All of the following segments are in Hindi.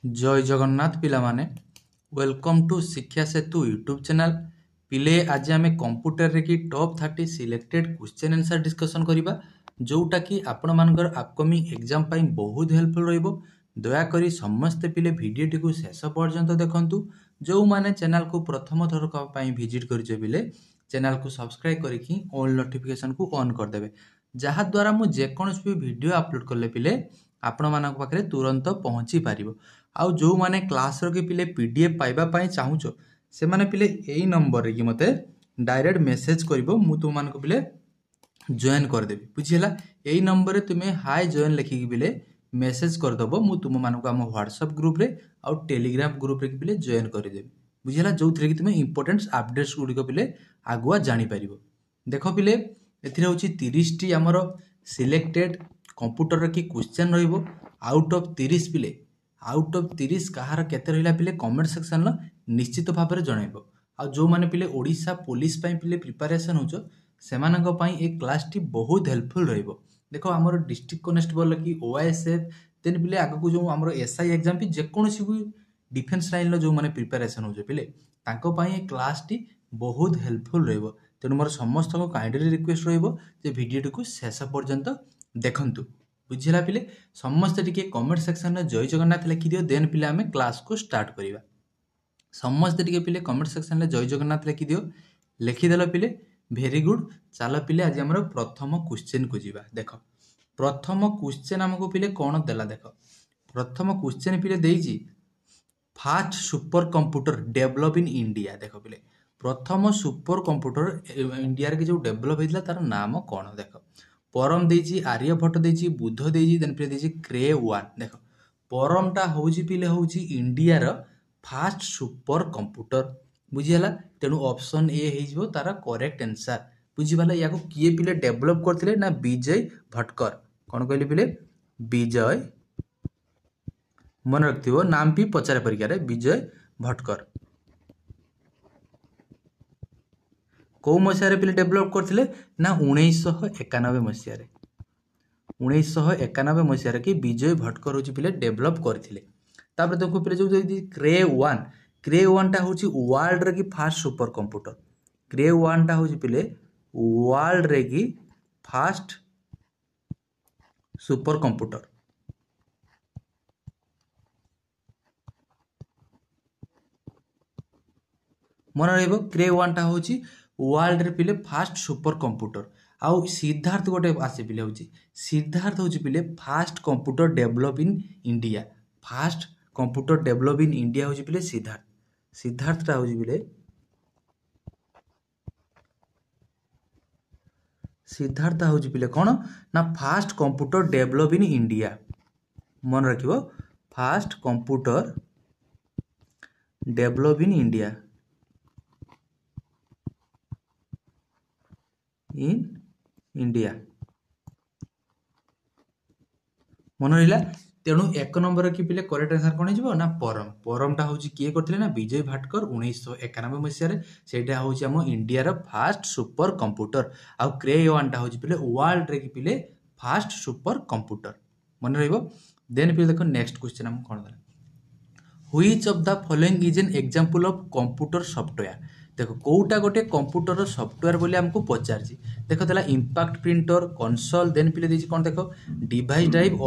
जय जगन्नाथ पिला माने वेलकम टू शिक्षा सेतु यूट्यूब चैनल पिले आज आम कंप्यूटर रे की top 30 selected question answer discussion करिबा जोटा कि आपण मानकर अपकमिंग एग्जाम पाई बहुत हेल्पफुल रहइबो। दया करी समस्त पिले वीडियो को शेष पर्यंत देखंतु। जो माने चैनल को प्रथम थर पाई विजिट करिछे पिले चैनल को सब्सक्राइब करिकि ऑल नोटिफिकेशन को ऑन कर देबे जहा द्वारा मु जेकोनस भी वीडियो अपलोड करले पिले आपण मानक पाखरे तुरंत पहुंची पारिबो। आउ जो माने क्लास रो के पिले पीडीएफ पाइबा पाई चाहूचो से माने पिले एई नंबर रे कि मते डायरेक्ट मेसेज करिवो मु तुम मानको पिले जॉइन कर देबी बुझिला। एई नंबर रे तुमे हाय जॉइन लिखि कि पिले मेसेज कर दबो मु तुम मानको हम व्हाट्सएप ग्रुप रे आउ टेलीग्राम ग्रुप रे कि पिले जॉइन कर देबी बुझिला। जो थरे कि तुमे इंपोर्टेंट अपडेट्स गुडी को पिले आगुआ जानि परिबो। देखो पिले एथिरे होची 30 टी हमरो सिलेक्टेड कंप्यूटर रे कि क्वेश्चन रहइबो आउट ऑफ 30 पिले आउट ऑफ 30 कहार केते रहिला पिले कमेंट सेक्शन ला निश्चित भाव में जनइबो। आ जो माने पिले ओडिशा पुलिस पई पिले प्रिपरेशन होचो सेमानक पई एक क्लास टी बहुत हेल्पफुल रहइबो। देखो हमर डिस्ट्रिक्ट कांस्टेबल की ओएसएफ देन पिले आगु को जो हमर एसआई एग्जाम भी जे कोनसी भी डिफेंस लाइन लो जो माने प्रिपरेशन होचो पिले तांको पई एक क्लास टी बहुत हेल्पफुल रहइबो। तेनु मोर समस्त को काइंडली रिक्वेस्ट रहइबो जे वीडियो को शेष पर्यंत देखंतु बुझिला पिले। समस्त टिके कमेंट सेक्शन में जय जगन्नाथ लिखि दियो देन पिले आमे क्लास को स्टार्ट करिवा। समस्त टिके पिले कमेंट सेक्शन में जय जगन्नाथ लिखि दियो लिखि देलो पिले वेरी गुड। चलो पिले आज हमर प्रथम क्वेश्चन को जीवा। देखो प्रथम क्वेश्चन हमको पिले कोन देला देखो प्रथम क्वेश्चन पिले देइजी fast super computer develop in India. देखो पिले प्रथम सुपर कंप्यूटर इंडिया रे जो डेवलप हेतला तार नाम कोन देखो परम देजी आर्यभट्ट देजी बुद्ध देजी देन पिले देजी क्रे वन। देखो परमटा होउची पिले होउची इंडिया रो फास्ट सुपर कंप्यूटर बुझिला। तेनु ऑप्शन ए हे जिवो तारा करेक्ट आंसर बुझिबाला। याको किए पिले डेवलप करथिले ना विजय भटकर कोन कहली पिले विजय मन रखथिबो नाम भी पचारे परीक्षा रे विजय भटकर को मसिया रे पिले डेवलप करथिले ना 1991 मसिया रे 1991 मसिया रे कि विजय भटकर होची पिले डेवलप करथिले। तापर देखो पिले जो क्रे वन टा होची वर्ल्ड रे की फास्ट सुपर कंप्यूटर क्रे वन टा होची पिले वर्ल्ड रे की फास्ट सुपर कंप्यूटर मन रहइबो। क्रे वन टा होची वर्ल्ड रे पिले फास्ट सुपर कंप्यूटर आउ सिद्धार्थ गोटे आसे पिले होची सिद्धार्थ होची पिले fast computer develop in India. Fast computer develop in India होची पिले सिद्धार्थ टा होची पिले सिद्धार्थ होची पिले कोन ना fast computer develop in India मन रखिबो fast computer develop in India in India मन रहिला। तेणु एक नंबर की पिले करेक्ट आंसर कोन हिजबो ना परमटा होची किए करथिले ना विजय भाटकर 1991 मसिया रे सेटा होची हम इंडिया रो फास्ट सुपर कंप्यूटर आ क्रे वन टा होची पिले वर्ल्ड रे की पिले फास्ट सुपर कंप्यूटर मन रहिबो। देन पिले देखो नेक्स्ट क्वेश्चन हम कोन दला which of the following is an example of computer software. देखो कोटा गोटे कंप्यूटर सॉफ्टवेयर बोली हमको पचारछि देखो देला इंपैक्ट प्रिंटर कंसोल देन पिले देछि कोन देखो डिवाइस ड्राइव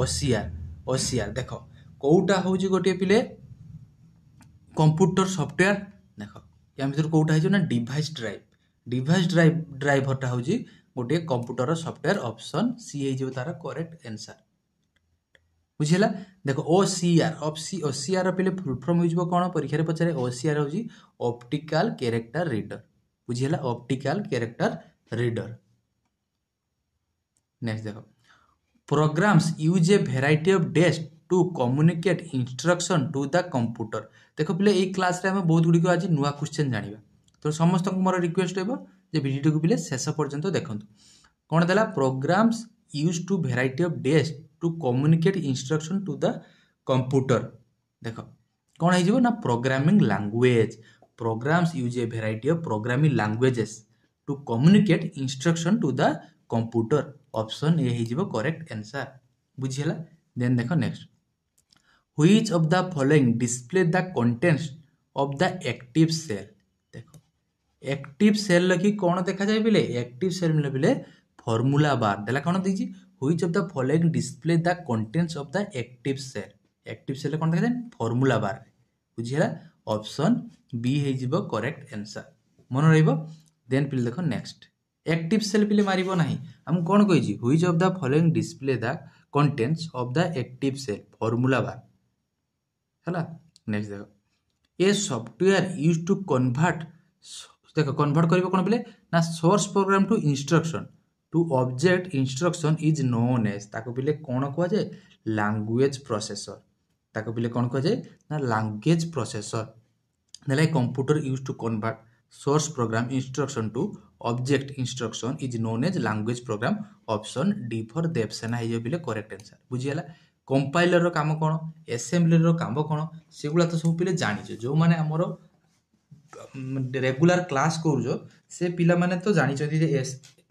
ओसीआर देखो कोटा होउछि गोटे पिले कंप्यूटर सॉफ्टवेयर देखो या भीतर कोटा हिजो ना डिवाइस ड्राइवरटा होउछि गोटे कंप्यूटर सॉफ्टवेयर ऑप्शन सी हे जो तारा करेक्ट आंसर बुझिला। देखो ओसीआर पिले फुल फॉर्म होइजबो कोन परीक्षा रे पचारे ओसीआर होउछि ऑप्टिकल कैरेक्टर रीडर बुझिला ऑप्टिकल कैरेक्टर रीडर। नेक्स्ट देखो programs use a variety of desk to communicate instruction to the computer. देखो पिले ए क्लास रे हम बहुत गुडी को आज नुवा क्वेश्चन जानिबा तो समस्त को मोर रिक्वेस्ट हेबो जे वीडियो को पिले शेष पर्यंत देखंतु कोन देला programs use to variety of desk to communicate instruction to the computer. देखो कौन है ना programming language programs use a variety of programming languages to communicate instruction to the computer option A है करेक्ट आंसर बुझिला। देन देखो next which of the following display the contents of the active cell. देखो एक्टिव सेल की कौन देखा जाए बिले एक्टिव सेल बिले फॉर्मूला बार देला कौन देजी which of the following display the contents of the active cell. Active cell कौन देखा जाए फॉर्मूला बार बुझीला ऑप्शन बी हे जिवो करेक्ट आंसर मन रहिबो। देन पिले देखो नेक्स्ट एक्टिव सेल पिले मारिबो नाही हम कौन कहिजी which of the following display the contents of the active cell formula bar हैला। नेक्स्ट देखो a software use to convert देखो कन्वर्ट करिबो कोन पिले ना source program to instruction to object instruction is known as ताको पिले कोन को जाय लैंग्वेज प्रोसेसर ताको पिले कोन को जाय ना लैंग्वेज प्रोसेसर देला computer use to convert source program instruction to object instruction is known as language program option D for Devsena हे बिले करेक्ट आंसर बुझियला। कंपाइलर रो काम कोन असेंबली रो काम कोन सेगुला तो सब पिले जानि जो माने हमरो रेगुलर क्लास करूजो से पिला माने तो जानि छथि जे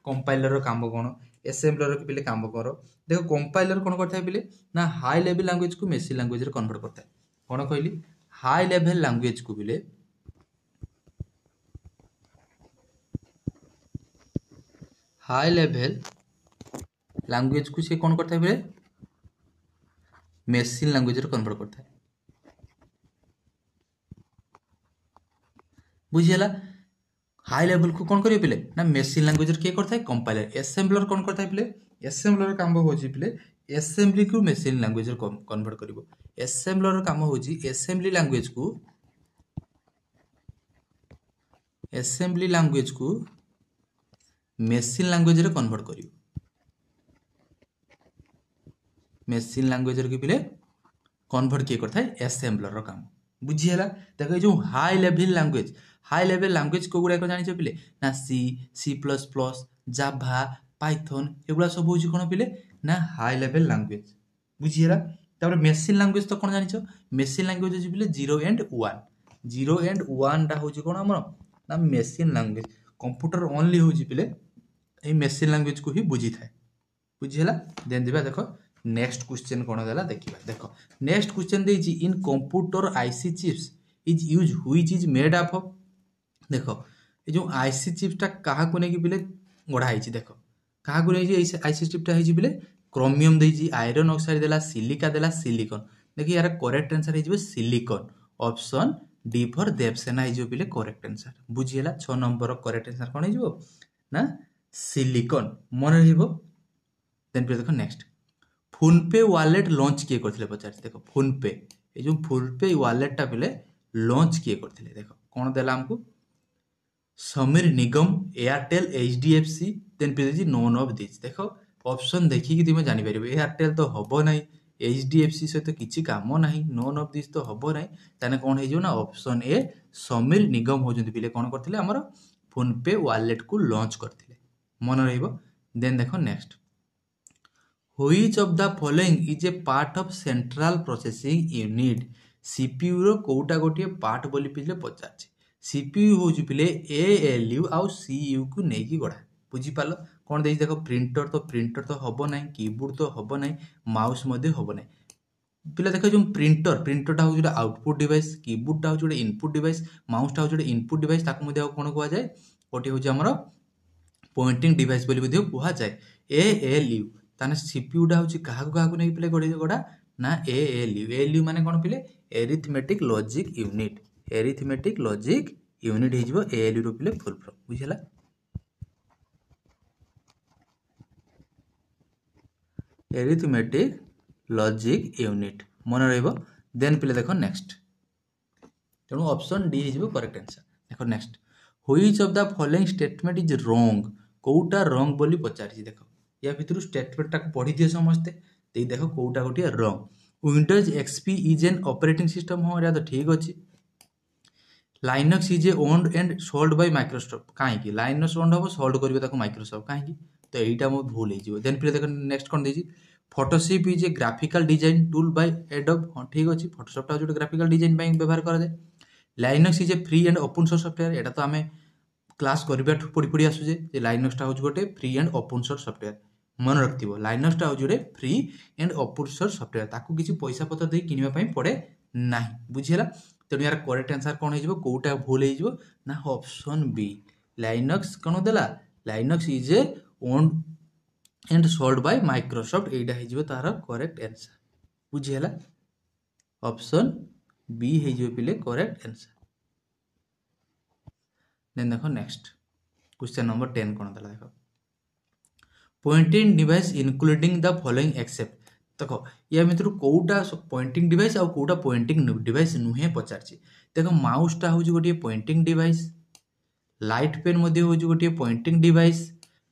कंपाइलर रो काम कोन असेंबलर रो पिले काम करो। देखो कंपाइलर कोन करथाय पिले ना हाई लेवल लैंग्वेज को मेसी लैंग्वेज रे कन्वर्ट करथाय कोन कहली हाई लेवल लैंग्वेज को पिले हाई लेवल लैंग्वेज को से कौन करता है फिर मेसिन लैंग्वेज रे कन्वर्ट करता है बुझियला। हाई लेवल को कौन करियो पिले ना मेसिन लैंग्वेज रे के करता है कंपाइलर। असेंबलर कौन करता है पिले असेंबलर काम होची पिले असेंबली को मेसिन लैंग्वेज रे कन्वर्ट करिवो। असेंबलर काम होची असेंबली लैंग्वेज को मेसिन लैंग्वेज रे कन्वर्ट करिवो। मेसिन लैंग्वेज रे पिले कन्वर्ट किए करता है असेंबलर रो काम बुझियला। देखो जो हाई लेवल लैंग्वेज को गुडा को जानि छ पिले ना C plus plus Java Python एगुला सब होची कोन पिले ना हाई लेवल लैंग्वेज बुझियला। तापर मेसिन लैंग्वेज तो कोन जानि छ मेसिन लैंग्वेज होची पिले 0 एंड 1 टा होची कोन हमर ना मेसिन लैंग्वेज कंप्यूटर ओनली होची पिले ए मेसिन लैंग्वेज को ही बुझी थाए बुझियला। देन दिबा देखो नेक्स्ट क्वेश्चन कोन देला देखिबा। देखो नेक्स्ट क्वेश्चन देजी in computer IC chips is use which is made up of. देखो ए जो आईसी चिप्स टा कहा को ने कि बिले गढा आइची देखो कहा को ने जी आईसी चिप टा हेजी बिले क्रोमियम देजी आयरन ऑक्साइड देला सिलिका देला सिलिकॉन देखि यार करेक्ट आंसर हेजी silicon option D for Devsena हेजी बिले करेक्ट आंसर बुझियला। 6 नंबर करेक्ट आंसर कोन हेजी ना सिलिकॉन मन रहिबो। देन पे देखो next PhonePe wallet launch किए करथिले पचार देखो फोन पे ए जो फोन पे वॉलेट टा पिले लॉन्च किए करथिले देखो कोन देला हमको Sameer Nigam Airtel HDFC then पे जी नोन ऑफ दिस। देखो ऑप्शन देखि कि तुमे जानि परिबे एयरटेल तो हबो नै एचडीएफसी से तो किछि काम नाही नोन ऑफ दिस तो हबो नै ताने कोन हे जो ना ऑप्शन ए समीर निगम हो जंती पिले कोन करथिले हमर फोन पे वॉलेट को लॉन्च करथिले मन रहिबो। देन देखो next which of the following is a part of central processing unit CPU रो कोटा गोटिए पार्ट बोली पिले पचार सीपीयू होची पिले एएलयू आउ सीयू को नै की गढा बुझी पालो कोन देई देखो प्रिंटर तो हबो नै कीबोर्ड तो हबो नै माउस मध्ये हबो नै पिले देखो जो प्रिंटर टा होची आउटपुट डिवाइस कीबोर्ड टा होची इनपुट डिवाइस माउस टा होची इनपुट डिवाइस ताको मध्ये कोन कोआ जाय कोटी होची हमरो पॉइंटिंग डिवाइस बोली मध्ये कोआ जाय एएलयू ताने सीपीयू टा होची कहा को नै पिले गडा ना एएलयू माने कोन पिले एरिथमेटिक लॉजिक यूनिट हे जिवो एएलयू रो पिले फुल फॉर्म बुझिला। एरिथमेटिक लॉजिक यूनिट मन रहइबो। देन पिले देखो नेक्स्ट तेणु ऑप्शन डी हे जिवो करेक्ट आंसर। देखो next which of the following statement is wrong कोउटा रॉन्ग बोली पचारछि देखो या भितरु स्टेटमेंट टा पढी दियो समस्ते देई देखो कोउटा गोटिए wrong Windows XP is an operating system हो या तो ठीक अछि। Linux is owned and sold by Microsoft काहे कि लाइनक्स ओन्ड हो सोल्ड करबे ताको माइक्रोसॉफ्ट काहे कि तो एटा मो भूल हे जिवो। देन फिर देखो नेक्स्ट कोन देजी Photoshop is a graphical design tool by Adobe हां ठीक अछि फोटोशॉप टा जो ग्राफिकल डिजाइन बाय व्यवहार करा जाय। Linux is a free and open source software एटा तो हमें क्लास करबा पड़ी आसु जे लाइनक्स टा हो गोटे free and open source software मन रखिथिबो लाइनक्स टा हो जोडे free and open source software ताकू किछि पैसा पत्र दे किनिबा पई पड़े नाही बुझिला तेणु यार करेक्ट आंसर कौन हो कोटा भूल हो ना ऑप्शन बी लाइनक्स कौन देला Linux is a own and sold by Microsoft एटा हो तार करेक्ट आंसर बुझिला ऑप्शन बी हो पिले करेक्ट आंसर देन देखो नेक्स्ट क्वेश्चन नंबर 10 कौन देला देखो pointing device including the following except देखो या भितर कोटा पॉइंटिंग डिवाइस आ कोटा पॉइंटिंग डिवाइस नुहे पचारछि देखो माउसटा हो गोटे पॉइंटिंग डिवाइस लाइट पेन मध्ये हो गोटे पॉइंटिंग डिवाइस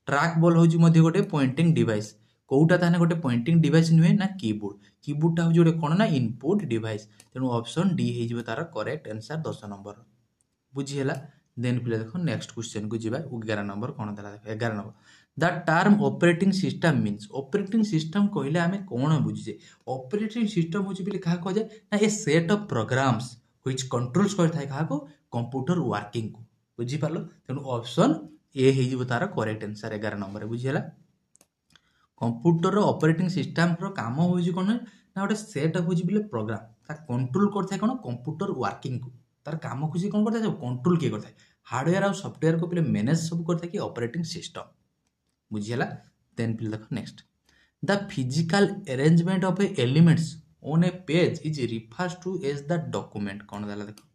ट्रैक बॉल हो गोटे पॉइंटिंग डिवाइस कोटा ताने गोटे पॉइंटिंग डिवाइस नुहे ना कीबोर्डटा हो गोटे कोन ना इनपुट डिवाइस तेणु ऑप्शन डी हो तार करेक्ट आंसर 10 नंबर बुझीला देन पिले देखो नेक्स्ट क्वेश्चन को जीवा 11 नंबर कोन देला देखो 11 number the term operating system means operating system कहले आमे कोन बुझिजे ऑपरेटिंग सिस्टम होची पिले कहा कह जाय ना a set of programs which controls करथाय कहा को कंप्यूटर वर्किंग को बुझी पालो तेनु ऑप्शन ए हेजिबो तार करेक्ट आंसर 11 नंबर बुझिला कंप्यूटर ऑपरेटिंग सिस्टम रो काम होजी कोन ना गोटे सेट ऑफ होजी पिले प्रोग्राम ता कंट्रोल करथाय कोन कंप्यूटर वर्किंग को तार काम खुशी कोन करथाय कंट्रोल के करथाय हार्डवेयर और सॉफ्टवेयर को पिले मैनेज सब करथाय कि ऑपरेटिंग सिस्टम बुझिला देन पिले देखो next the physical arrangement of a elements on a page is refers to as the document कौन देला देखो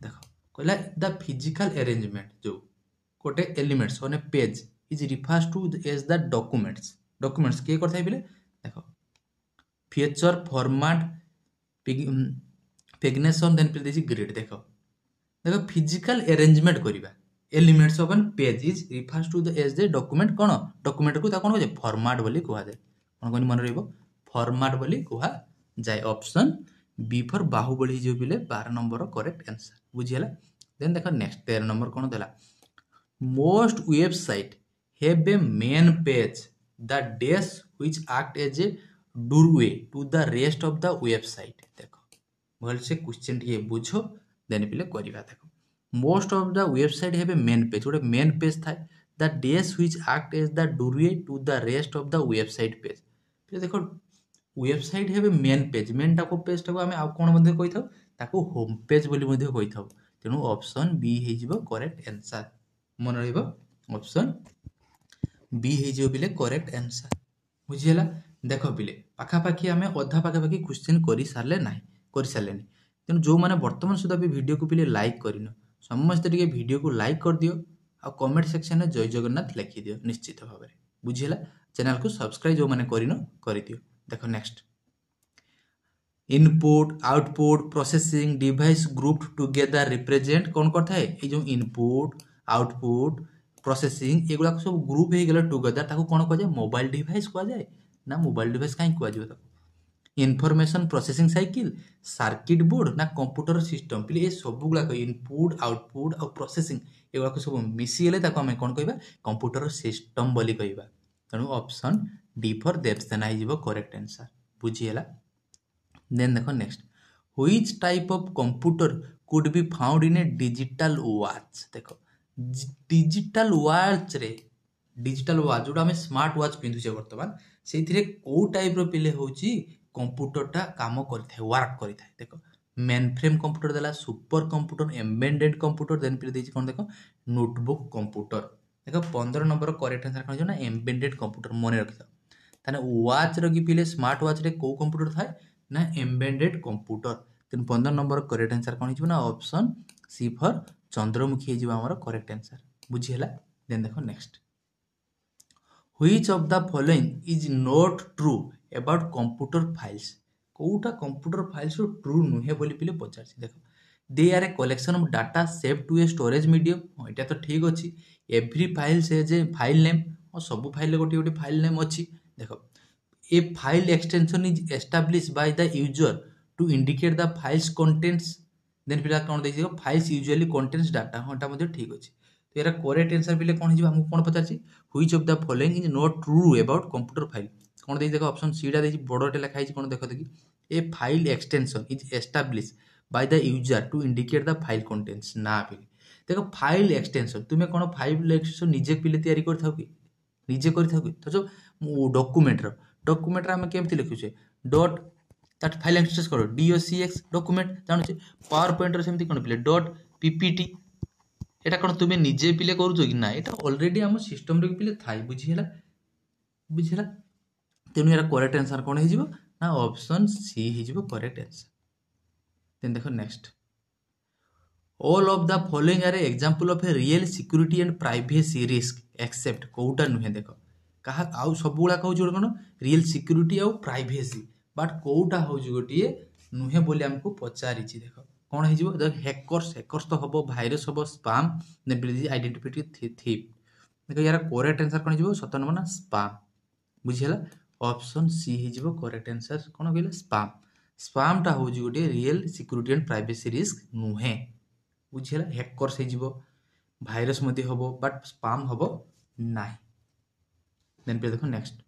देखो कहला द फिजिकल अरेंजमेंट जो कोटे elements on a page is refers to as the documents के करथाय बिले देखो फीचर फॉर्मेट पेग्नेशन देन पिले देछि ग्रिड देखो देखो फिजिकल अरेंजमेंट करिबा elements of an page is refers to the as the document कोन डॉक्यूमेंट को ता कोन कहे फॉर्मेट बोली कहवा जाय कोन कोन मन रहइबो फॉर्मेट बोली कहवा जाय ऑप्शन बी फॉर बाहुबली जो बिले 12 नंबर करेक्ट आंसर बुझियला देन देखो नेक्स्ट 13 नंबर कोन देला most website have a main page the dash which act as a doorway to the rest of the website देखो भल से क्वेश्चन ये बुझो देन पिले करिवा देखो most of the website have a main page गोटे मेन पेज थाए the dash which act as the doorway to the rest of the website page फिर देखो website have a main page main टाको पेज टाको हमें आ कोन मध्ये कहि थाउ ताको होम पेज बोली मध्ये कहि थाउ तेनु ऑप्शन बी हे जिवो करेक्ट आंसर मन रहइबो ऑप्शन बी हे जिवो बिले करेक्ट आंसर बुझियला देखो बिले पाखा पाखी हमें अधा पाखा पाखी क्वेश्चन करि सारले नाही करि सारलेनी तेनु जो माने वर्तमान सुधा भी वीडियो को पिले लाइक करिनो समस्त टिके वीडियो को लाइक कर दियो आ कमेंट सेक्शन में जय जगन्नाथ लिखि दियो निश्चित भाव में बुझिला चैनल को सब्सक्राइब जो माने करिनो करि दियो देखो next input output processing device group together represent कौन करता है ये जो इनपुट आउटपुट प्रोसेसिंग एगुला सब ग्रुप हो गला टुगेदर ताको कौन कह जाए मोबाइल डिवाइस कह जाए ना मोबाइल डिवाइस कहीं कह जाए information processing cycle circuit board ना कंप्यूटर सिस्टम पे ये सब गुला इनपुट आउटपुट और प्रोसेसिंग एगुला सब मिसीगले ताको हमें कौन कहबा कंप्यूटर सिस्टम बोली कहबा तेणु ऑप्शन डी फॉर देवसेना हो करेक्ट आंसर बुझीला देन देखो next which type of computer could be found in A digital watch देखो डिजिटल वॉच रे डिजिटल वॉच जोटा हमें स्मार्ट वॉच पिंधुचे वर्तमान सेथिरे को टाइप रो पिले होची कंप्यूटरटा काम करथाय वर्क करथाय देखो मेन फ्रेम कंप्यूटर देला super computer embedded computer then पिले देछि कोन देखो नोटबुक कंप्यूटर देखो 15 नंबर करेक्ट आंसर कोन ना एम्बेडेड कंप्यूटर मने रखिथाओ ताने वॉच रो की पिले स्मार्ट वॉच रे को कंप्यूटर थाय ना एम्बेडेड कंप्यूटर तेन 15 नंबर करेक्ट आंसर कोन हिजो ना ऑप्शन सी फॉर चंद्रमुखी हिजो हमर करेक्ट आंसर बुझियला देन देखो next which of the following is not true about computer files कोटा कंप्यूटर फाइल्स ट्रू नुहे बोली पिले पचारछि देखो they are a collection of data save to a storage medium एटा तो ठीक अछि एवरी फाइल से जे फाइल नेम और सब फाइल गोटे गोटे फाइल नेम अछि देखो a file extension is establish by the user to indicate the files contents then फिर कोन देखियो फाइल्स यूजुअली कंटेंट्स डाटा होटा मध्ये ठीक अछि तो एरा करेक्ट आंसर पिले कोन हिजो हमको कोन पचारछि which of the following is not true about computer file कोन देइ देखो ऑप्शन सी डा देइ बडोटे लिखा हिजो कोन देखो देखि a file extension is establish by the user to indicate the file contents ना पिले देखो फाइल एक्सटेंशन तुमे कोन फाइल एक्सटेंशन निजे पिले तयारी करथाउ कि निजे कर जो डॉक्यूमेंट आम केमती लिखुचे डॉट दैट फाइल एक्सेस करो docx डॉक्यूमेंट जानूचे पावर पॉइंट सेमती कौन पिले डॉट ppt एटा कौन तुम्हें निजे पिले करूछ कि ना एटा ऑलरेडी हम सिस्टम रे पिले थाई बुझिला तेणु यार करेक्ट आंसर कौन हो ना ऑप्शन सी हो करेक्ट आंसर देन देखो next all of the following are example of a real security and privacy risk except कोउटा नुहे देखो कहा आउ सब गुला कहूँ गोटे कौन रियल सिक्योरिटी आउ प्राइवेसी बट कोउटा हूँ गोटे नुहे बोली आमको पचारि देख कौन हो हैकर्स तो हम भाइरस हम स्पाम आइडेंटिफाई थीप देख यार करेक्ट आंसर कौन हो 7 नंबर ना स्पाम बुझीगला ऑप्शन सी हो करेक्ट आंसर कौन कहले स्पाम स्पामटा हूँ गोटे real security and privacy risk नुहे बुझीगला हैकर्स हो भाइरस मध्य हम बट स्पाम हम ना देन पे देखो next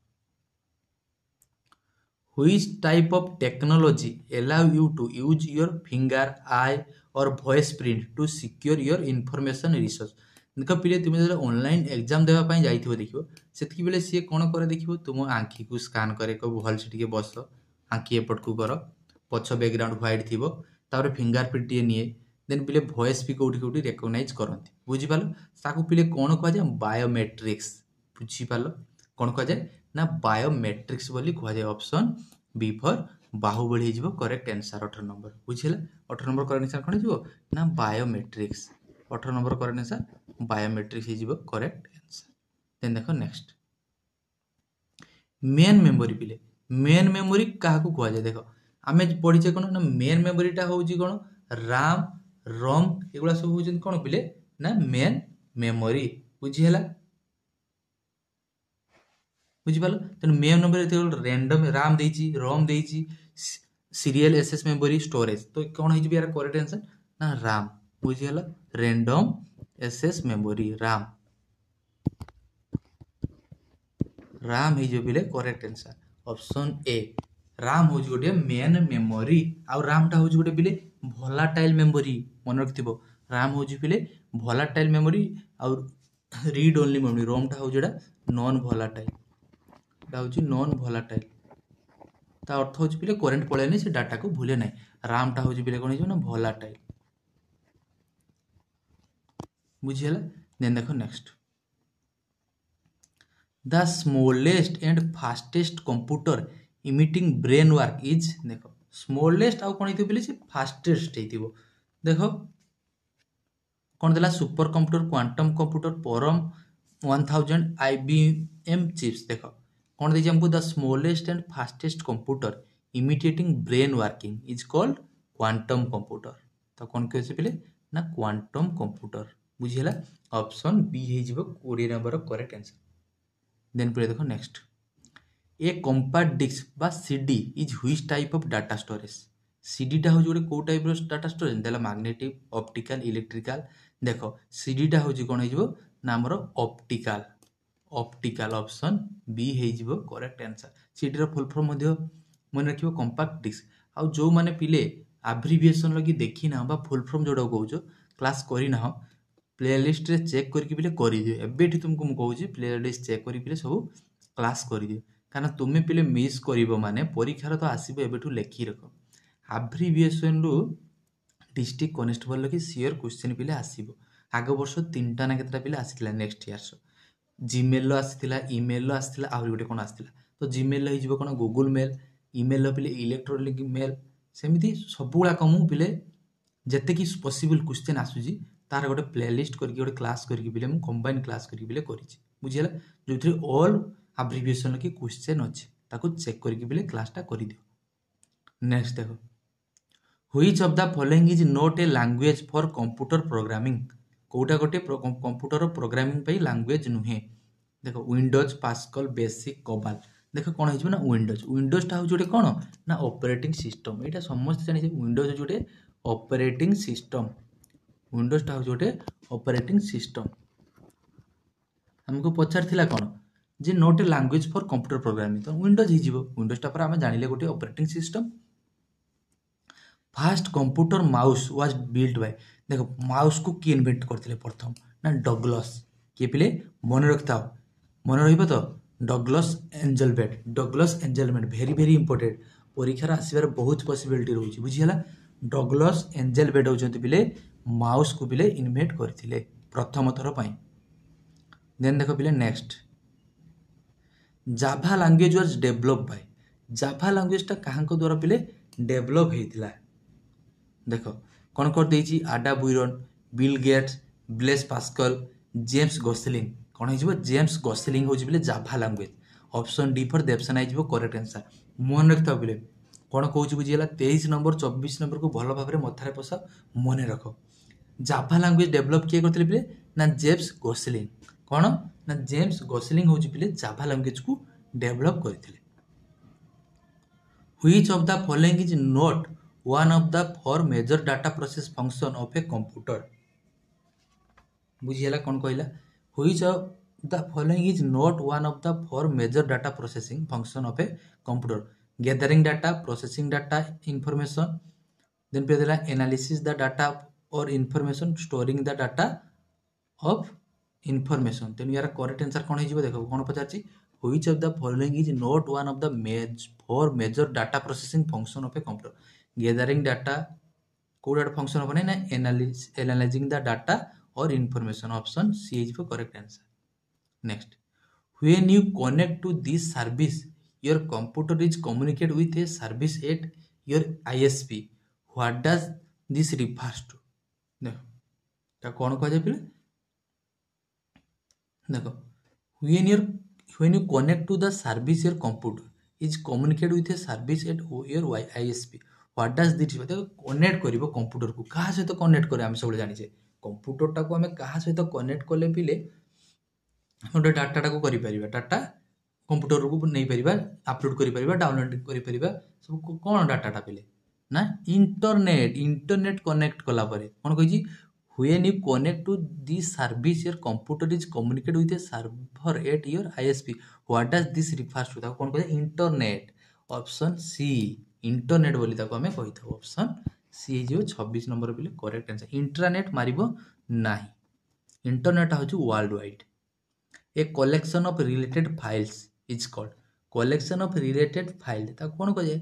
which type of technology allow you to use your finger eye or voice print to secure your information resource देख पिले तुम जो ऑनलाइन एग्जाम देवाई जाइए देख से बेले सी कौन करे देख तुम आँखी को स्कान करे भल से बस आँखी एपट को कर पछ बैकग्राउंड व्हाइट थी तापर फिंगर प्रिंट टे निए देन पिले वॉइस भी कौटी कौटी रेकग्नाइज करती बुझीपाल ताकू पिले कौन कह जाए बायोमेट्रिक्स बुझीपाल कौन कह जाए ना बायोमेट्रिक्स बोली कह जाए ऑप्शन बी फॉर बाहुबली हो करेक्ट आंसर 18 नंबर बुझीला 18 नंबर करेक्ट आंसर कौन हो ना biometrics 18 number correct answer biometrics हो करेक्ट आंसर देन देखो नेक्स्ट मेन मेमोरी पिले मेन मेमोरी क्या कह जाए देख आम पढ़ीचे कौन ना मेन मेमोरीटा हूँ कौन राम रोम एगुड़ा सब हूँ कौन पिले ना मेन मेमोरी बुझीला बुझीपाल तेणु मेन नंबर रैंडम राम देची रोम देची सीरियल एसएस मेमोरी स्टोरेज तो कौन हो यार करेक्ट आंसर ना राम बुझीगला random SS memory RAM RAM हो पिले correct answer option A RAM हूँ गोटे मेन मेमोरी आउ रामटा हूँ गोटे पिले भलाटाइल मेमोरी मन रखिथो राम हूँ पिले भलाटाइल मेमोरी आउ रीड ओनली मेमोरी रोमटा हूँ जोड़ा नॉन भलाटाइल हूँ नॉन भलाटाइल ता अर्थ हूँ पिले करेन्ट पलैनी से डाटा को भूले ना रामटा हूँ पिले कौन हो भलाटाइल बुझीगला देन देखो next the smallest and fastest computer emitting brain work is देख स्मॉलेस्ट आउ कौन हो से फास्टेस्ट हो देख कौन देला सुपर कंप्यूटर क्वांटम कंप्यूटर परम 1000 IBM चिप्स देख कौन देखिए हमको the smallest and fastest computer imitating brain working is called quantum computer तो कौन कहे पिले ना क्वांटम कंप्यूटर बुझीगला ऑप्शन बी हो 20 नंबर करेक्ट आंसर देन पे देखो नेक्स्ट ए कंपैक्ट डिस्क बा CD is which type of data storage सीडीटा हूँ गोटे कौ टाइप डाटा स्टोरेज देला मैग्नेटिक ऑप्टिकल इलेक्ट्रिकल देखो सीडीटा हूँ कौन हो ना आमर ऑप्टिकल ऑप्टिकल ऑप्शन बी हो correct answer CD full form मन रखियो कंपैक्ट डिस्क आउ जो माने पिले एब्रिविएशन लगी देखी ना बा फुल फॉर्म जोड़ा कहूँ क्लास करना प्लेलिस्ट रे चेक करके पिले कर दियो एबेठी तुमको मु कहूँ प्लेलिस्ट चेक करी पिले सब क्लास कर दियो कारण तुम्हें पिले मिस करिवो माने परीक्षार तो आसीबो एबेठू लेखि रख एब्रिविएशन रु डिस्ट्रिक्ट कनेस्टेबल लगी सियोर क्वेश्चन पिले आसीबो आग वर्ष 3टा ना केतटा पिले आसीला नेक्स्ट ईयर जीमेल आसीला ईमेल आसीला आहुरी गोटे कोन आसीला तो जीमेल हो जिवो कोन गूगल मेल ईमेल पिले इलेक्ट्रॉनिक मेल सेमिति सबुला कमु पिले जते कि पॉसिबल क्वेश्चन आसुजी तार गोटे प्लेलिस्ट करके गोटे क्लास करके पिले मु कंबाइन क्लास करके पिले करिछि बुझिला जोथि ऑल एब्रिविएशन लगी क्वेश्चन अच्छे ताको चेक करके पिले क्लासटा करि दियो नेक्स्ट देखो which of the following is not a language for computer programming कोटा गोटे कंप्यूटर प्रोग्रामिंग पे लैंग्वेज नुहे देखो विंडोज पास्कल बेसिक कबाल देखो कौन हो ना विंडोजटा हूँ जोटे कौन ना ऑपरेटिंग सिस्टम यहाँ समस्त जानी विंडोज हूँ जोटे ऑपरेटिंग सिस्टम विंडोजटा हूँ जोटे ऑपरेटिंग सिस्टम हमको पचार कौन जे not a language for computer programming तो विंडोज हो विंडोजटा पर आम जानिले गोटे operating system first computer mouse was built by देखो माउस को किए इन्वेंट करते प्रथम ना डगलस किए पिले मन रखता मन रहिबो तो डगलस एंजेलमेंट भेरी भेरी इंपोर्टेंट परीक्षार आसबार बहुत पॉसिबिलिटी रोचे बुझीगला डगलस एंजेलमेंट होचंती पिले माउस को पिले इन्वेंट करथिले प्रथम थर पई देन देखो पिले next Java language was develop by Java language टा कहां द्वारा पिले डेवलप हेतिला देखो कौन कर देछि Ada Byron Bill Gates Blaise Pascal James Gosling कौन हो जेम्स गॉसलिंग हो Java language option D for देवसेना हो करेक्ट आंसर मन रखता बोले कौन कौच बुझीगला 23 नंबर 24 नंबर को भल भाव में मथारे पसा मन रख जाभा लैंग्वेज डेवलप किए करते पिले ना जेम्स गॉसलिंग कौन ना जेम्स गॉसलिंग हो जाभा लैंग्वेज को डेवलप करते Which of the following is not one of the four major data process function of a computer? बुझीगला कौन कहला Which of the following is not one of the four major data processing function of a computer? Gathering data, processing data, information. Then पे देला analysis the data or information, storing the data of information. Then यार correct answer कौन है देखो कौन पचारची Which of the following is not one of the four major data processing function of a computer? Gathering data, code data function of na analyzing the data or information. Option C is the correct answer. Next, when you connect to this service, your computer is communicate with a service at your ISP. What does this refers to? देखो कौन कह जाए देखो when you connect to the service your computer is communicate with a service at your ISP. What does this देखो कनेक्ट करिवो कंप्यूटर को कहा सहित कनेक्ट करे हम सब जानिछे कंप्यूटर टा को हमें कहा सहित कनेक्ट कले पिले गोटे डाटा को करि परिबा डाटा कंप्यूटर को नहीं परिबा अपलोड करि परिबा डाउनलोड करि परिबा सब कोन डाटा पिले ना इंटरनेट कनेक्ट कला परे कोन कहि when you connect to this service your computer is communicate with a server at your ISP. What does this refers to? कौन कहते इंटरनेट ऑप्शन सी इंटरनेट बोली ताको हमें कहि था ऑप्शन सी जो 26 नंबर बिले करेक्ट आंसर इंटरनेट मारिबो नाही इंटरनेट होछु world wide a collection of related files is called collection of related file ताको कौन कहे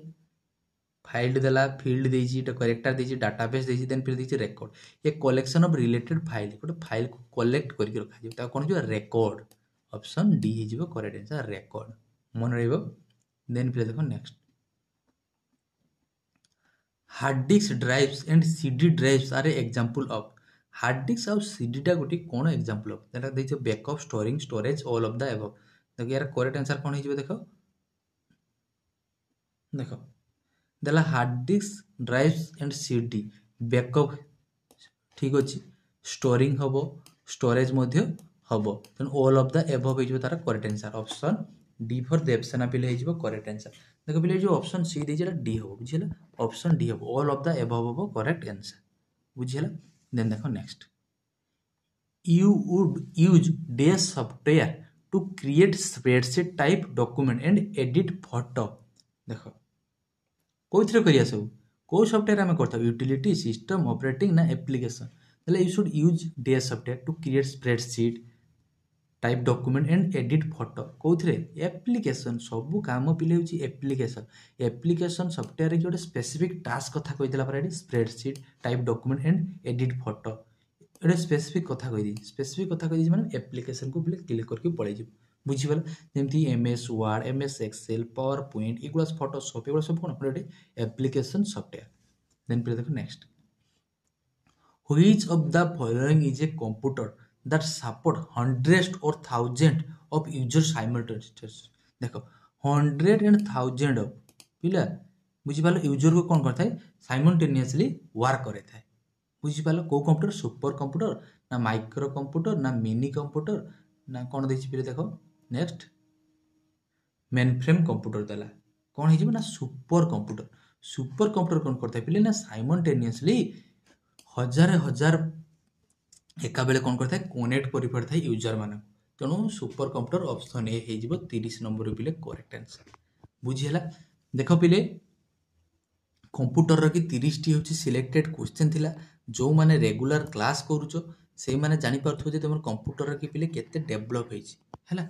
फाइल देला फील्ड देछि करेक्टर देछि डाटाबेस देछि देन फिर देछि record a collection of related file गोटे फाइल को कलेक्ट करके रखा जाय ता कोन जो रेकॉर्ड ऑप्शन डी हे जिवो करेक्ट आंसर रेकॉर्ड मन रहइबो देन फिर देखो next hard disk drives and CD drives are a example of hard disk और सीडी टा गोटे कोन एग्जांपल ऑफ दैट देछि backup storing storage all of the above देखो यार करेक्ट आंसर कोन हे जिवो देखो देखो देला hard disk drives and CD backup ठीक अच्छे स्टोरिंग हम स्टोरेज हम तेणु ऑल ऑफ द एबव हो तार correct answer option D for Devasena पिले हो करेक्ट आंसर देखो पिले जो ऑप्शन सी देछि डी हम बुझीला ऑप्शन डी हम ऑल ऑफ द एबव हम करेक्ट आंसर बुझीला देन देखो next you would use the software to create spreadsheet type document and edit photo देखो कोथरे करिया सब को सॉफ्टवेयर हमें करता यूटिलिटी सिस्टम ऑपरेटिंग ना एप्लीकेशन मतलब you should use the software to create spreadsheet type document and edit photo कोथरे एप्लीकेशन सब काम पिले होची एप्लीकेशन सॉफ्टवेयर के गोटे स्पेसिफिक टास्क कथा कहि देला पर spreadsheet type document and edit photo एडे स्पेसिफिक कथा कहि दी माने एप्लीकेशन को पिले क्लिक करके पळै जी बुझीगला जेमती MS Word MS Excel PowerPoint एगुला फोटोशॉप एगुला सब कोन गोटे एप्लीकेशन सॉफ्टवेयर देन पे देखो next which of the following is a computer that support hundred or thousand of user simultaneously देखो 100 एंड 1000 ऑफ पिला बुझीपाल यूजर को कोन करथाय साइमल्टेनियसली वर्क करे थाय बुझीपाल को कंप्यूटर सुपर कंप्यूटर ना माइक्रो कंप्यूटर ना मिनी कंप्यूटर ना कोन देछि पिले देखो नेक्स्ट मेनफ्रेम कंप्यूटर देला कौन हो ना सुपर कंप्यूटर कौन करता है पिले ना साइमल्टेनियसली हजार हजार एका बेले कौन करता है कनेक्ट करि पड़ता है यूजर मान तेणु सुपर कंप्यूटर ऑप्शन ए हे जिवो 30 नंबर पिले करेक्ट आंसर बुझीला देखो पिले कंप्यूटर की 30 टी होची सिलेक्टेड क्वेश्चन थिला जो माने रेगुलर क्लास करूचो से माने जानि पारथो जे तुमर कंप्यूटर की पिले केते डेवलप हेछि हैला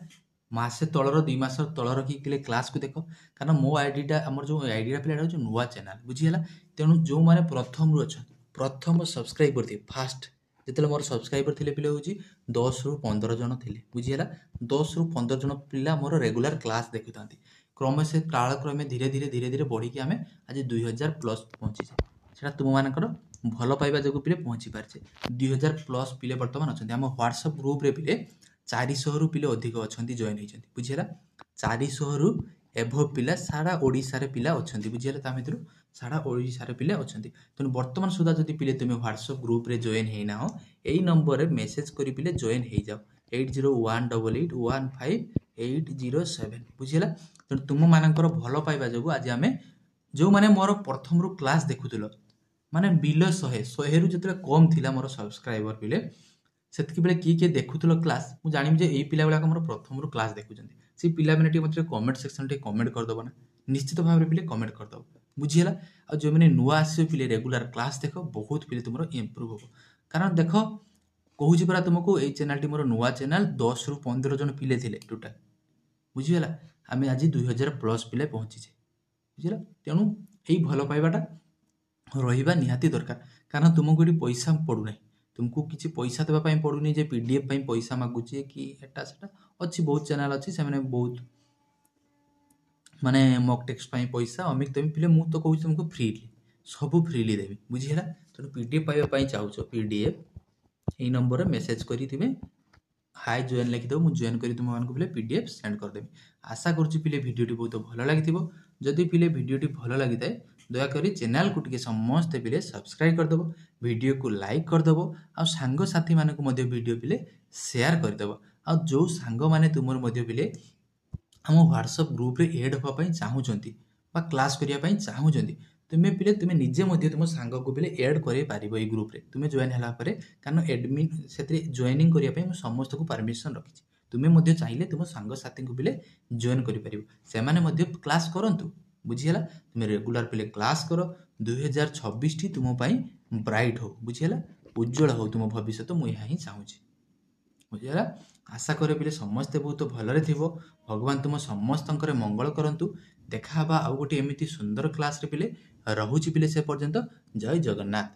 ମାସେ ତଳର 2 ମାସ ତଳର କି କ୍ଲାସ୍କୁ ଦେଖ। କାରଣ ମୋ ଆଇଡ଼ିଟା ଆମର ଯେଉଁ ଆଇଡ଼ିଟା ପିଲାଟା ହେଉଛି ନୂଆ ଚ୍ୟାନେଲ୍, ବୁଝିହେଲା। ତେଣୁ ଯେଉଁମାନେ ପ୍ରଥମରୁ ଅଛନ୍ତି, ପ୍ରଥମ ସବସ୍କ୍ରାଇବର ଥିବେ, ଫାଷ୍ଟ ଯେତେବେଳେ ମୋର ସବସ୍କ୍ରାଇବର ଥିଲେ ପିଲା ହେଉଛି 10ରୁ 15 ଜଣ ଥିଲେ, ବୁଝିହେଲା। 10ରୁ 15 ଜଣ ପିଲା ମୋର ରେଗୁଲାର କ୍ଲାସ୍ ଦେଖୁଥାନ୍ତି। କ୍ରମେ ସେ କାଳକ୍ରମେ ଧୀରେ ଧୀରେ ବଢ଼ିକି ଆମେ ଆଜି 2000 ପ୍ଲସ୍ ପହଞ୍ଚିଛେ। ସେଇଟା ତୁମମାନଙ୍କର ଭଲ ପାଇବା ଯୋଗୁଁ ପିଲେ ପହଞ୍ଚି ପାରିଛେ। 2000 ପ୍ଲସ୍ ପିଲେ ବର୍ତ୍ତମାନ ଅଛନ୍ତି। ଆମ ହ୍ୱାଟ୍ସଆପ୍ ଗ୍ରୁପ୍ରେ ପିଲେ 400ରୁ ପିଲେ ଅଧିକ ଅଛନ୍ତି, ଜଏନ୍ ହେଇଛନ୍ତି, ବୁଝିହେଲା। 400ରୁ ଏଭବ ପିଲା ସାରା ଓଡ଼ିଶାରେ ପିଲା ଅଛନ୍ତି, ବୁଝିହେଲା। ତା ଭିତରୁ ସାରା ଓଡ଼ିଶାରେ ପିଲା ଅଛନ୍ତି। ତେଣୁ ବର୍ତ୍ତମାନ ସୁଦ୍ଧା ଯଦି ପିଲେ ତୁମେ ହ୍ୱାଟ୍ସଆପ୍ ଗ୍ରୁପ୍ରେ ଜଏନ୍ ହେଇନାହ, ଏଇ ନମ୍ବରରେ ମେସେଜ୍ କରି ପିଲେ ଜଏନ୍ ହେଇଯାଅ 801888158807, ବୁଝିହେଲା। ତେଣୁ ତୁମମାନଙ୍କର ଭଲ ପାଇବା ଯୋଗୁଁ ଆଜି ଆମେ, ଯେଉଁମାନେ ମୋର ପ୍ରଥମରୁ କ୍ଲାସ୍ ଦେଖୁଥିଲ, ମାନେ ବିଲୋ 100ରୁ ଯେତେବେଳେ କମ୍ ଥିଲା ମୋର ସବସ୍କ୍ରାଇବର ପିଲେ, ସେତିକିବେଳେ କିଏ ଦେଖୁଥିଲ କ୍ଲାସ୍, ମୁଁ ଜାଣିବି ଯେ ଏଇ ପିଲା ଗୁଡ଼ାକ ମୋର ପ୍ରଥମରୁ କ୍ଲାସ୍ ଦେଖୁଛନ୍ତି। ସେଇ ପିଲାମାନେ ଟିକେ ମୋତେ କମେଣ୍ଟ ସେକ୍ସନ୍ ଟିକେ କମେଣ୍ଟ କରିଦେବ ନା, ନିଶ୍ଚିତ ଭାବରେ ପିଲେ କମେଣ୍ଟ କରିଦେବ, ବୁଝିହେଲା। ଆଉ ଯେଉଁମାନେ ନୂଆ ଆସିବେ ପିଲେ ରେଗୁଲାର କ୍ଲାସ୍ ଦେଖ, ବହୁତ ପିଲେ ତୁମର ଇମ୍ପ୍ରୁଭ୍ ହେବ। କାରଣ ଦେଖ, କହୁଛି ପରା ତୁମକୁ, ଏଇ ଚ୍ୟାନେଲ୍ଟି ମୋର ନୂଆ ଚ୍ୟାନେଲ୍, 10ରୁ 15 ଜଣ ପିଲେ ଥିଲେ ଟୋଟାଲ୍, ବୁଝିହେଲା। ଆମେ ଆଜି 2000 ପ୍ଲସ୍ ପିଲେ ପହଞ୍ଚିଛେ, ବୁଝିହେଲା। ତେଣୁ ଏଇ ଭଲ ପାଇବାଟା ରହିବା ନିହାତି ଦରକାର। କାରଣ ତୁମକୁ ଏଠି ପଇସା ପଡ଼ୁନାହିଁ, ତୁମକୁ କିଛି ପଇସା ଦେବା ପାଇଁ ପଡ଼ୁନି ଯେ PDF ପାଇଁ ପଇସା ମାଗୁଛି କି ଏଟା ସେଟା। ଅଛି ବହୁତ ଚ୍ୟାନେଲ୍ ଅଛି, ସେମାନେ ବହୁତ ମାନେ ମକ୍ ଟେକ୍ସଟ ପାଇଁ ପଇସା ଅମିକ ତମିକ ପିଲେ। ମୁଁ ତ କହୁଛି ତୁମକୁ ଫ୍ରିଲି, ସବୁ ଫ୍ରିଲି ଦେବି, ବୁଝିହେଲା। ତେଣୁ PDF ପାଇବା ପାଇଁ ଚାହୁଁଛ, PDF ଏଇ ନମ୍ବରରେ ମେସେଜ୍ କରିଥିବେ, ହାଇ ଜଏନ୍ ଲେଖିଦେବ, ମୁଁ ଜଏନ୍ କରି ତୁମମାନଙ୍କୁ ପିଲେ PDF ସେଣ୍ଡ କରିଦେବି। ଆଶା କରୁଛି ପିଲେ ଭିଡ଼ିଓଟି ବହୁତ ଭଲ ଲାଗିଥିବ। ଯଦି ପିଲେ ଭିଡ଼ିଓଟି ଭଲ ଲାଗିଥାଏ, ଦୟାକରି ଚ୍ୟାନେଲ୍କୁ ଟିକେ ସମସ୍ତେ ପିଲେ ସବସ୍କ୍ରାଇବ୍ କରିଦେବ, ଭିଡ଼ିଓକୁ ଲାଇକ୍ କରିଦେବ, ଆଉ ସାଙ୍ଗସାଥିମାନଙ୍କୁ ମଧ୍ୟ ଭିଡ଼ିଓ ପିଲେ ସେୟାର କରିଦେବ। ଆଉ ଯେଉଁ ସାଙ୍ଗମାନେ ତୁମର ମଧ୍ୟ ପିଲେ ଆମ ହ୍ୱାଟ୍ସଆପ୍ ଗ୍ରୁପ୍ରେ ଏଡ଼୍ ହେବା ପାଇଁ ଚାହୁଁଛନ୍ତି ବା କ୍ଲାସ୍ କରିବା ପାଇଁ ଚାହୁଁଛନ୍ତି, ତୁମେ ନିଜେ ମଧ୍ୟ ତୁମ ସାଙ୍ଗକୁ ପିଲେ ଏଡ଼୍ କରାଇ ପାରିବ ଏଇ ଗ୍ରୁପ୍ରେ ତୁମେ ଜଏନ୍ ହେଲା ପରେ। କାରଣ ଏଡ଼ମିନ୍ ସେଥିରେ ଜଏନିଂ କରିବା ପାଇଁ ମୁଁ ସମସ୍ତଙ୍କୁ ପରମିସନ୍ ରଖିଛି। ତୁମେ ମଧ୍ୟ ଚାହିଁଲେ ତୁମ ସାଙ୍ଗସାଥୀଙ୍କୁ ପିଲେ ଜଏନ୍ କରିପାରିବ, ସେମାନେ ମଧ୍ୟ କ୍ଲାସ୍ କରନ୍ତୁ, ବୁଝିହେଲା। ତୁମେ ରେଗୁଲାର ପିଲେ କ୍ଲାସ୍ କର। 2026ଟି ତୁମ ପାଇଁ ବ୍ରାଇଟ୍ ହଉ, ବୁଝିହେଲା, ଉଜ୍ଜଳ ହଉ ତୁମ ଭବିଷ୍ୟତ, ମୁଁ ଏହା ହିଁ ଚାହୁଁଛି, ବୁଝିହେଲା। ଆଶା କରେ ପିଲେ ସମସ୍ତେ ବହୁତ ଭଲରେ ଥିବ। ଭଗବାନ ତୁମ ସମସ୍ତଙ୍କର ମଙ୍ଗଳ କରନ୍ତୁ। ଦେଖା ହେବା ଆଉ ଗୋଟେ ଏମିତି ସୁନ୍ଦର କ୍ଲାସ୍ରେ ପିଲେ। ରହୁଛି ପିଲେ ସେ ପର୍ଯ୍ୟନ୍ତ। ଜୟ ଜଗନ୍ନାଥ।